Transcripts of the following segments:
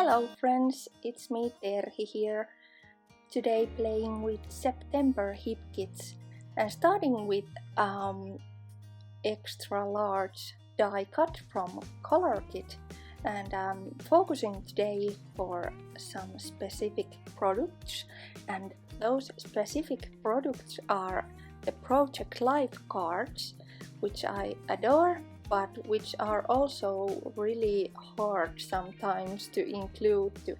Hello friends, it's me Terhi here. Today playing with September hip kits and starting with extra large die cut from color kit, and focusing today for some specific products, and those specific products are the Project Life cards, which I adore, but which are also really hard sometimes to include to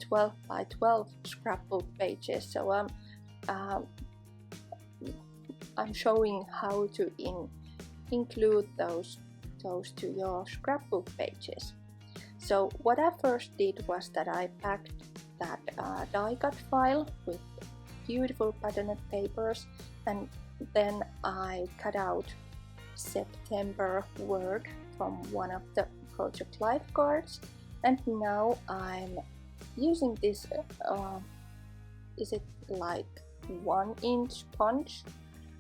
12 by 12 scrapbook pages. So I'm showing how to include those to your scrapbook pages. So what I first did was that I packed that die cut file with beautiful patterned papers, and then I cut out September word from one of the Project Life cards, and now I'm using this is it like 1-inch punch,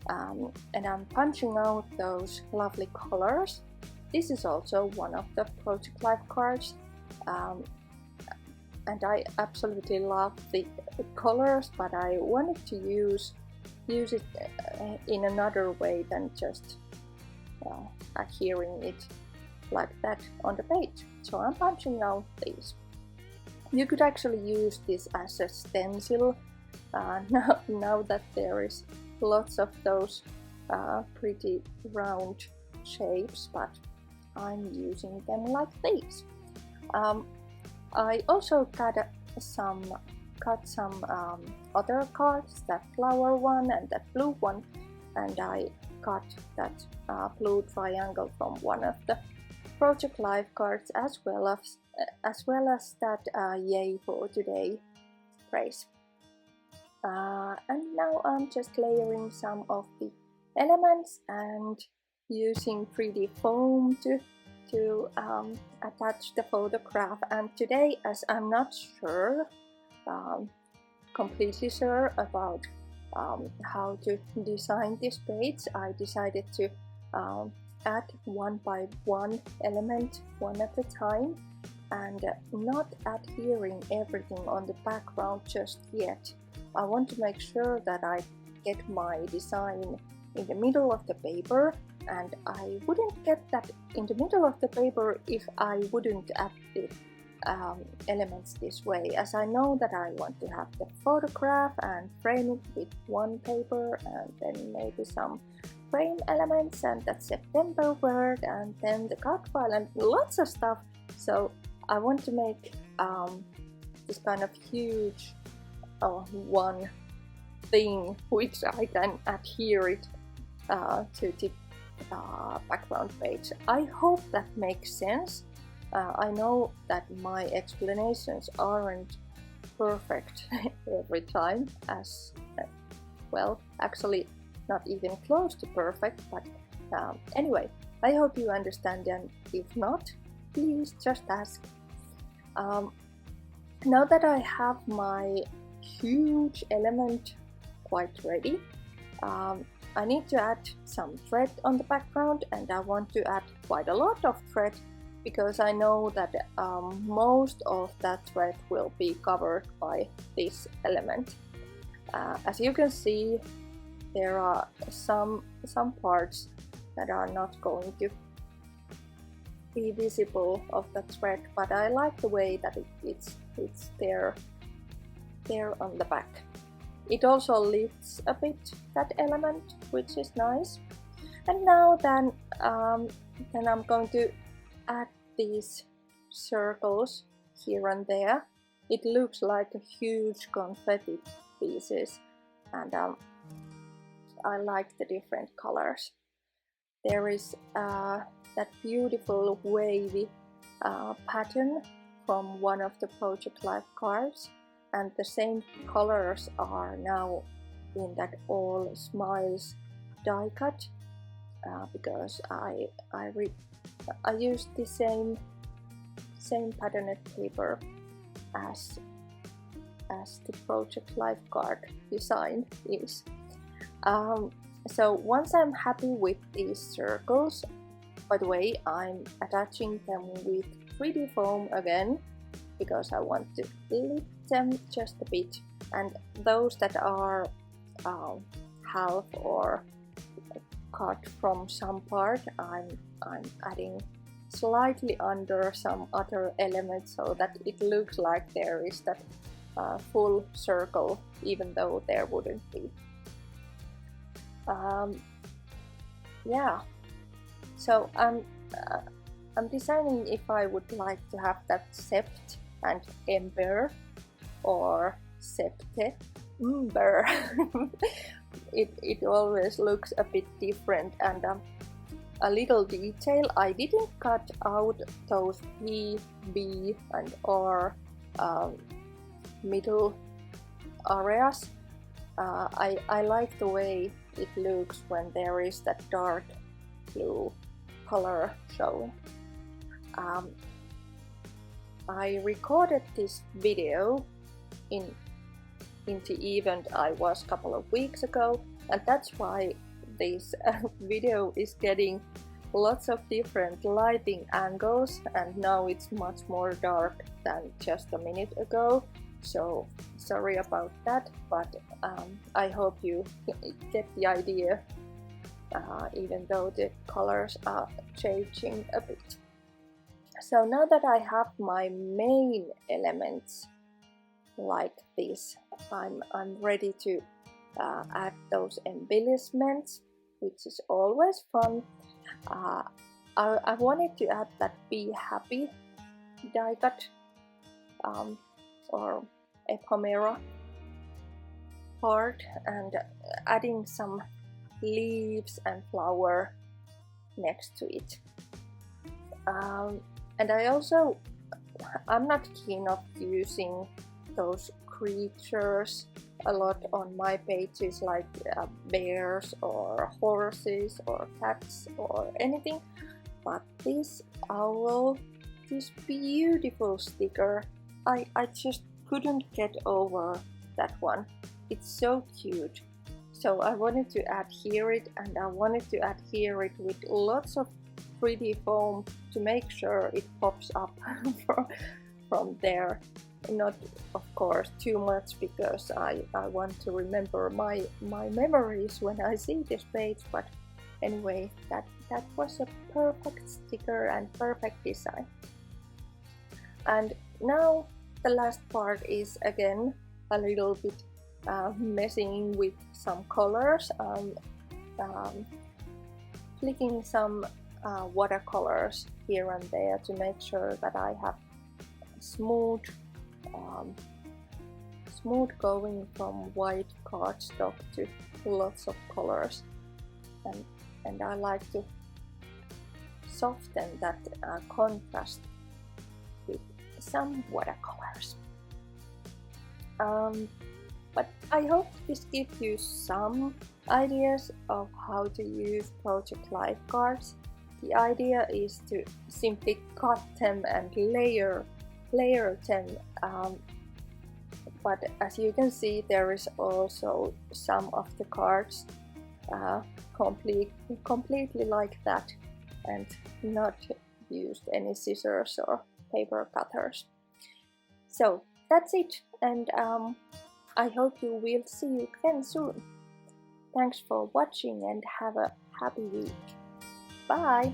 and I'm punching out those lovely colors. This is also one of the Project Life cards, and I absolutely love the colors, but I wanted to use it in another way than just adhering it like that on the page. So I'm punching out these. You could actually use this as a stencil now that there is lots of those pretty round shapes, but I'm using them like these. I also cut some other cards, that flower one and that blue one, and I cut that blue triangle from one of the Project Life cards, as well as that Yay for Today phrase. And now I'm just layering some of the elements and using 3D foam to attach the photograph. And today, as I'm not completely sure about how to design this page, I decided to add one by one element, one at a time, and not adhering everything on the background just yet. I want to make sure that I get my design in the middle of the paper, and I wouldn't get that in the middle of the paper if I wouldn't add the elements this way, as I know that I want to have the photograph and frame it with one paper, and then maybe some frame elements and that September word, and then the cut file and lots of stuff. So I want to make this kind of huge one thing which I can adhere it to the background page. I hope that makes sense. I know that my explanations aren't perfect every time, as well, actually not even close to perfect, but anyway, I hope you understand, and if not, please just ask. Now that I have my huge element quite ready, I need to add some thread on the background, and I want to add quite a lot of thread because I know that most of that thread will be covered by this element. As you can see, there are some parts that are not going to be visible of the thread, but I like the way that it's there on the back. It also lifts a bit that element, which is nice. And now then I'm going to add these circles here and there. It looks like a huge confetti pieces, and I like the different colors. There is that beautiful wavy pattern from one of the Project Life cards, and the same colors are now in that all smiles die cut, because I used the same patterned paper as the Project Life card design is. So once I'm happy with these circles, by the way, I'm attaching them with 3D foam again, because I want to lift them just a bit, and those that are half or cut from some part, I'm adding slightly under some other elements so that it looks like there is that full circle, even though there wouldn't be. Yeah, so I'm designing if I would like to have that sept and ember or september. it always looks a bit different, and a little detail, I didn't cut out those P, B and R middle areas. I like the way it looks when there is that dark blue color showing. I recorded this video in the event I was a couple of weeks ago, and that's why this video is getting lots of different lighting angles, and now it's much more dark than just a minute ago, so sorry about that, but I hope you get the idea, even though the colors are changing a bit. So now that I have my main elements like this, I'm ready to add those embellishments, which is always fun. I wanted to add that Be Happy die cut or ephemera part, and adding some leaves and flower next to it. And I'm not keen of using those creatures a lot on my pages, like bears or horses or cats or anything, but this owl, this beautiful sticker, I just couldn't get over that one. It's so cute. So I wanted to adhere it, and I wanted to adhere it with lots of pretty foam to make sure it pops up from there. Not, of course, too much, because I want to remember my memories when I see this page, but anyway, that was a perfect sticker and perfect design. And now the last part is again a little bit messing with some colors, flicking some watercolors here and there to make sure that I have smooth going from white cardstock to lots of colors, and I like to soften that contrast with some watercolors. But I hope this gives you some ideas of how to use Project Life cards. The idea is to simply cut them and layer them, but as you can see, there is also some of the cards completely like that, and not used any scissors or paper cutters. So that's it, and I hope you will see you again soon. Thanks for watching and have a happy week. Bye!